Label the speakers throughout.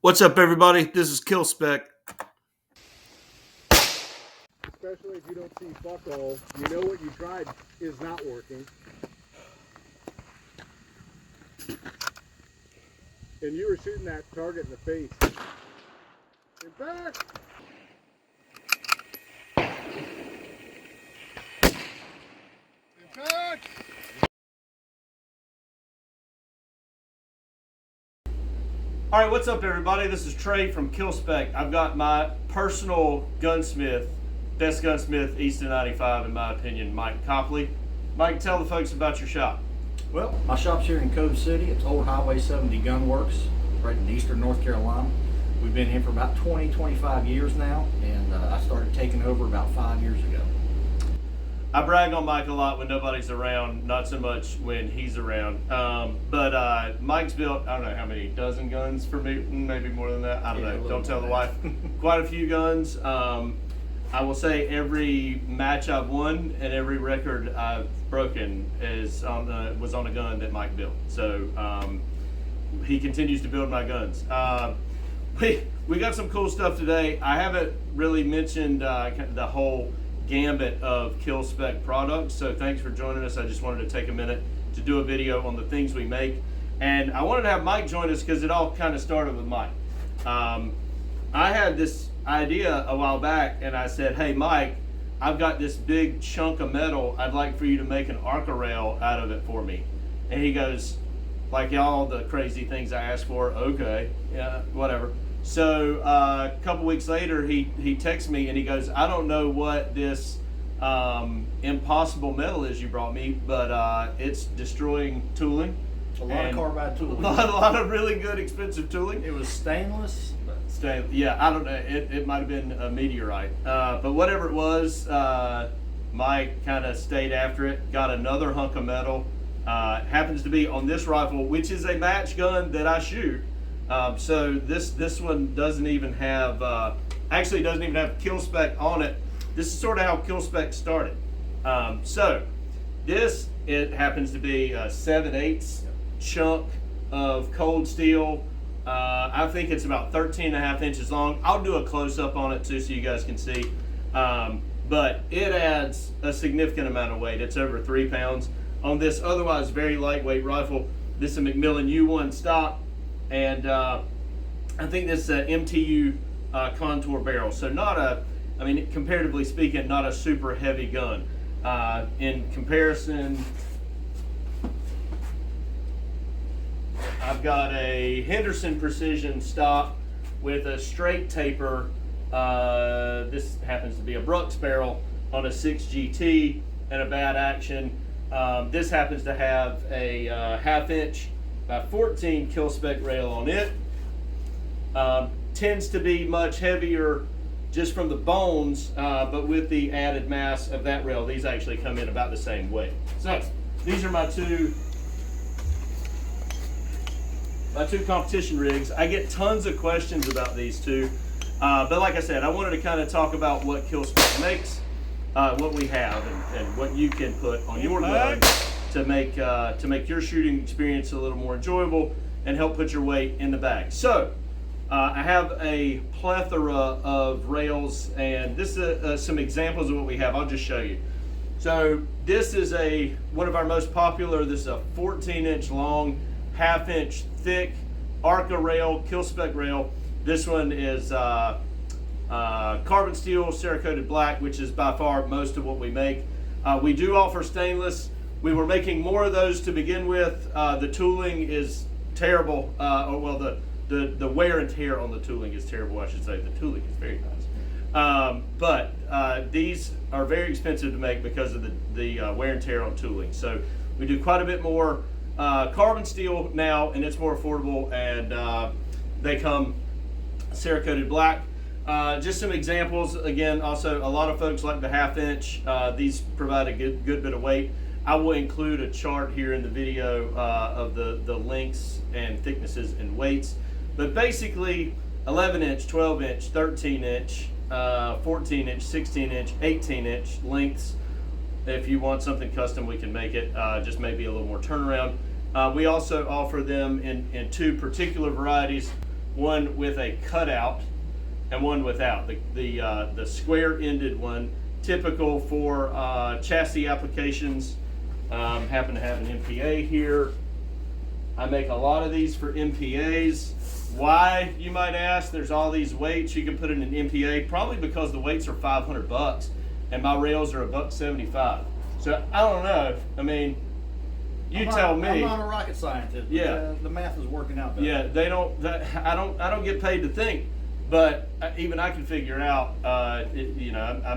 Speaker 1: What's up, everybody? This is Kil-Spec.
Speaker 2: Especially if you don't see buckle, you know what you tried is not working. And you were shooting that target in the face. And back! And back!
Speaker 1: All right, what's up, everybody? This is Trey from Kil-Spec. I've got my personal gunsmith, best gunsmith east of 95, in my opinion, Mike Copley. Mike, tell the folks about your shop.
Speaker 3: Well, my shop's here in Cove City. It's Old Highway 70 Gunworks, right in eastern North Carolina. We've been here for about 25 years now, and I started taking over about 5 years ago.
Speaker 1: I brag on Mike a lot when nobody's around, not so much when he's around. But Mike's built, I don't know how many, dozen guns for me, maybe more than that. I don't know. Don't tell the wife. Quite a few guns. I will say every match I've won and every record I've broken was on a gun that Mike built. So he continues to build my guns. We got some cool stuff today. I haven't really mentioned the whole gambit of Kil-Spec products, so thanks for joining us. I just wanted to take a minute to do a video on the things we make, and I wanted to have Mike join us because it all kind of started with Mike. I had this idea a while back, and I said, hey Mike, I've got this big chunk of metal, I'd like for you to make an Arca rail out of it for me. And he goes, like all the crazy things I asked for, okay, yeah, whatever. So a couple weeks later, he texts me and he goes, I don't know what this impossible metal is you brought me, but it's destroying tooling.
Speaker 3: A lot of carbide tooling.
Speaker 1: A lot of really good expensive tooling.
Speaker 3: It was stainless.
Speaker 1: Yeah, I don't know. It might have been a meteorite. But whatever it was, Mike kind of stayed after it, got another hunk of metal. Happens to be on this rifle, which is a match gun that I shoot. So this one doesn't even have, actually doesn't even have Kil-Spec on it. This is sort of how Kil-Spec started. So this, it happens to be a 7/8 chunk of cold steel. I think it's about 13.5 inches long. I'll do a close-up on it too so you guys can see. But it adds a significant amount of weight. It's over 3 pounds. On this otherwise very lightweight rifle, this is a Macmillan U1 stock. And I think this is an MTU contour barrel. So not a, I mean, comparatively speaking, not a super heavy gun. In comparison, I've got a Henderson Precision stock with a straight taper. This happens to be a Brooks barrel on a 6GT and a bad action. This happens to have a 1/2 inch by 14 Kil-Spec rail on it. Tends to be much heavier just from the bones, but with the added mass of that rail, these actually come in about the same weight. So these are my two competition rigs. I get tons of questions about these two, but like I said, I wanted to kind of talk about what Kil-Spec makes, what we have, and what you can put on your gun to make your shooting experience a little more enjoyable and help put your weight in the bag. So I have a plethora of rails, and this is some examples of what we have. I'll just show you. So this is one of our most popular. This is a 14-inch long, 1/2 inch thick Arca rail, Kil-Spec rail. This one is carbon steel, Cerakoted black, which is by far most of what we make. We do offer stainless. We were making more of those to begin with. The tooling is terrible. The wear and tear on the tooling is terrible, I should say. The tooling is very nice. But these are very expensive to make because of the wear and tear on tooling. So we do quite a bit more carbon steel now, and it's more affordable, and they come Cerakoted black. Just some examples. Again, also a lot of folks like the 1/2 inch. These provide a good bit of weight. I will include a chart here in the video of the lengths and thicknesses and weights. But basically 11 inch, 12 inch, 13 inch, 14 inch, 16 inch, 18 inch lengths. If you want something custom, we can make it, just maybe a little more turnaround. We also offer them in two particular varieties. one with a cutout and one without. The square-ended one, typical for chassis applications. Happen to have an MPA here. I make a lot of these for MPAs. Why, you might ask? There's all these weights you can put in an MPA, probably because the weights are $500 and my rails are $175. So I don't know. I mean, tell me.
Speaker 3: I'm not a rocket scientist.
Speaker 1: Yeah,
Speaker 3: the math is working out better.
Speaker 1: Yeah, they don't. I don't get paid to think, but even I can figure out. I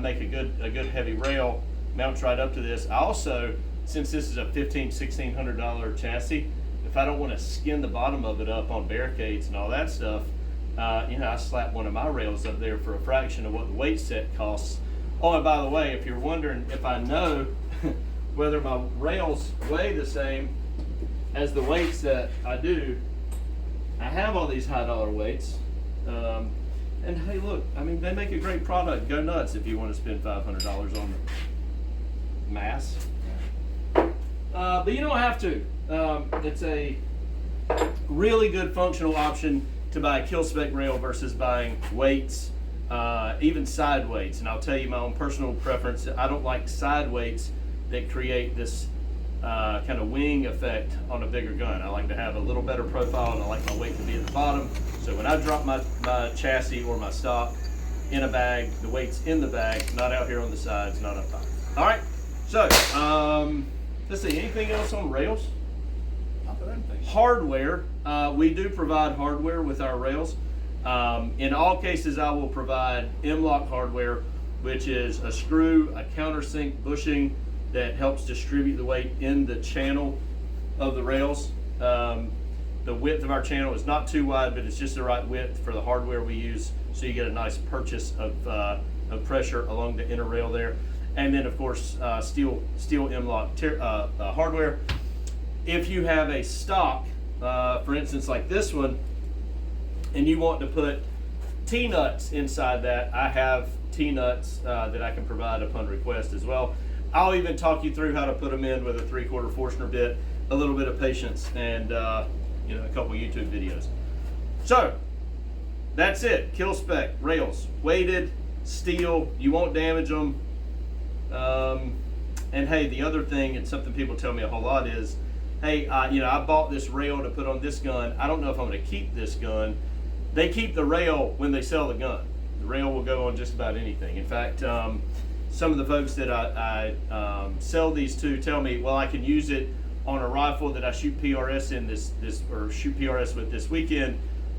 Speaker 1: make a good heavy rail, mounts right up to this. I also, since this is a $1,600 chassis, if I don't want to skin the bottom of it up on barricades and all that stuff, I slap one of my rails up there for a fraction of what the weight set costs. Oh, and by the way, if you're wondering if I know whether my rails weigh the same as the weights that I do, I have all these high dollar weights. And hey, look, I mean, they make a great product. Go nuts if you want to spend $500 on mass. But you don't have to. It's a really good functional option to buy a Kil-Spec rail versus buying weights, even side weights. And I'll tell you my own personal preference. I don't like side weights that create this kind of wing effect on a bigger gun. I like to have a little better profile, and I like my weight to be at the bottom. So when I drop my chassis or my stock in a bag, the weight's in the bag, not out here on the sides, not up top. All right, so let's see, anything else on rails? Hardware, we do provide hardware with our rails. In all cases, I will provide M-LOK hardware, which is a screw, a countersink bushing that helps distribute the weight in the channel of the rails. The width of our channel is not too wide, but it's just the right width for the hardware we use, so you get a nice purchase of pressure along the inner rail there. And then, of course, steel M-LOK hardware. If you have a stock, for instance, like this one, and you want to put T-nuts inside that, I have T-nuts that I can provide upon request as well. I'll even talk you through how to put them in with a 3/4 Forstner bit, a little bit of patience, and a couple YouTube videos. So that's it. Kil-Spec rails, weighted, steel. You won't damage them. And hey, the other thing, and something people tell me a whole lot is, hey, I bought this rail to put on this gun. I don't know if I'm going to keep this gun. They keep the rail when they sell the gun. The rail will go on just about anything. In fact, some of the folks that I sell these to tell me, well, I can use it on a rifle that I shoot PRS in or shoot PRS with this weekend,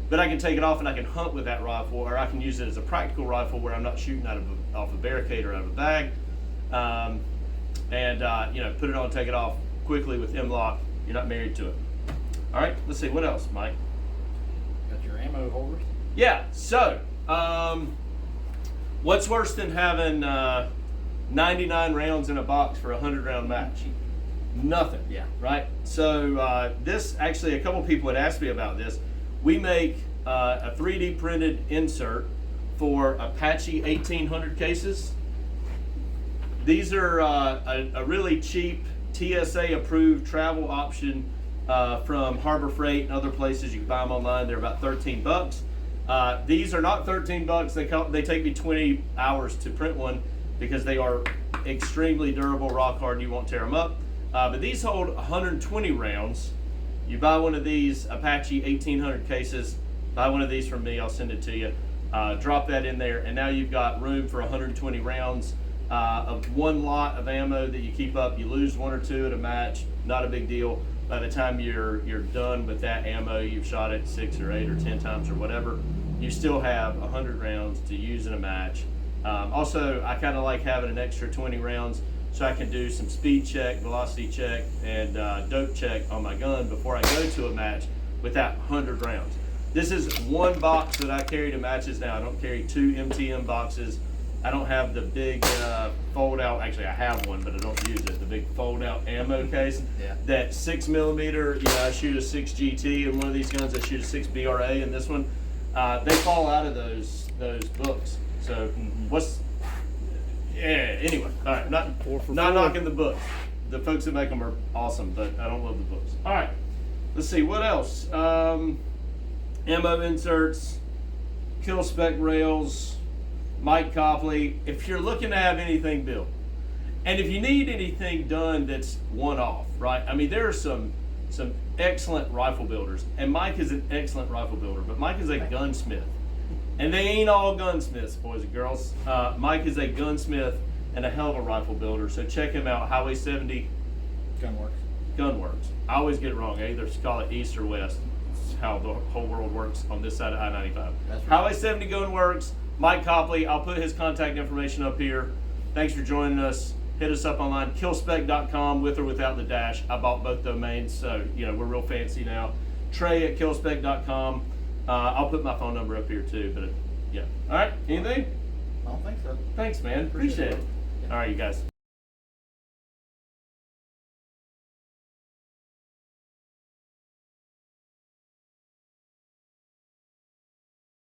Speaker 1: but I can take it off and I can hunt with that rifle, or I can use it as a practical rifle where I'm not shooting off a barricade or out of a bag, put it on, take it off quickly with M-LOK. You're not married to it. All right, let's see, what else, Mike?
Speaker 3: Got your ammo holders?
Speaker 1: Yeah, so what's worse than having 99 rounds in a box for a 100-round match? Nothing.
Speaker 3: Yeah.
Speaker 1: Right? So this, actually, a couple people had asked me about this. We make a 3D printed insert for Apache 1800 cases. These are a really cheap TSA Approved travel option from Harbor Freight and other places. You can buy them online. They're about 13 bucks. These are not 13 bucks. They take me 20 hours to print one because they are extremely durable, rock hard. You won't tear them up. But these hold 120 rounds. You buy one of these Apache 1800 cases, buy one of these from me, I'll send it to you. Drop that in there, and now you've got room for 120 rounds of one lot of ammo that you keep up. You lose one or two at a match, not a big deal. By the time you're done with that ammo, you've shot it 6 or 8 or 10 times or whatever, you still have 100 rounds to use in a match. Also, I kind of like having an extra 20 rounds so I can do some speed check, velocity check, and dope check on my gun before I go to a match with that 100 rounds. This is one box that I carry to matches now. I don't carry 2 MTM boxes. I don't have the big fold out, actually I have one, but I don't use it, the big fold out ammo case.
Speaker 3: Yeah. That
Speaker 1: 6mm, I shoot a 6 GT in one of these guns, I shoot a 6 BRA in this one. They fall out of those books. So anyway, all right, not knocking the books. The folks that make them are awesome, but I don't love the books. All right, let's see, what else? ammo inserts, Kil-Spec rails, Mike Copley. If you're looking to have anything built, and if you need anything done that's one-off, right? I mean, there are some excellent rifle builders, and Mike is an excellent rifle builder, but Mike is a gunsmith. And they ain't all gunsmiths, boys and girls. Mike is a gunsmith and a hell of a rifle builder, so check him out, Highway 70 Gunworks. I always get it wrong. I either call it east or west. It's how the whole world works on this side of I-95.
Speaker 3: That's right.
Speaker 1: Highway 70 Gunworks, Mike Copley. I'll put his contact information up here. Thanks for joining us. Hit us up online, kilspec.com, with or without the dash. I bought both domains, so we're real fancy now. Trey at kilspec.com. I'll put my phone number up here too, but yeah. All right, anything?
Speaker 3: I don't think so.
Speaker 1: Thanks, man. Appreciate it. All right, you guys.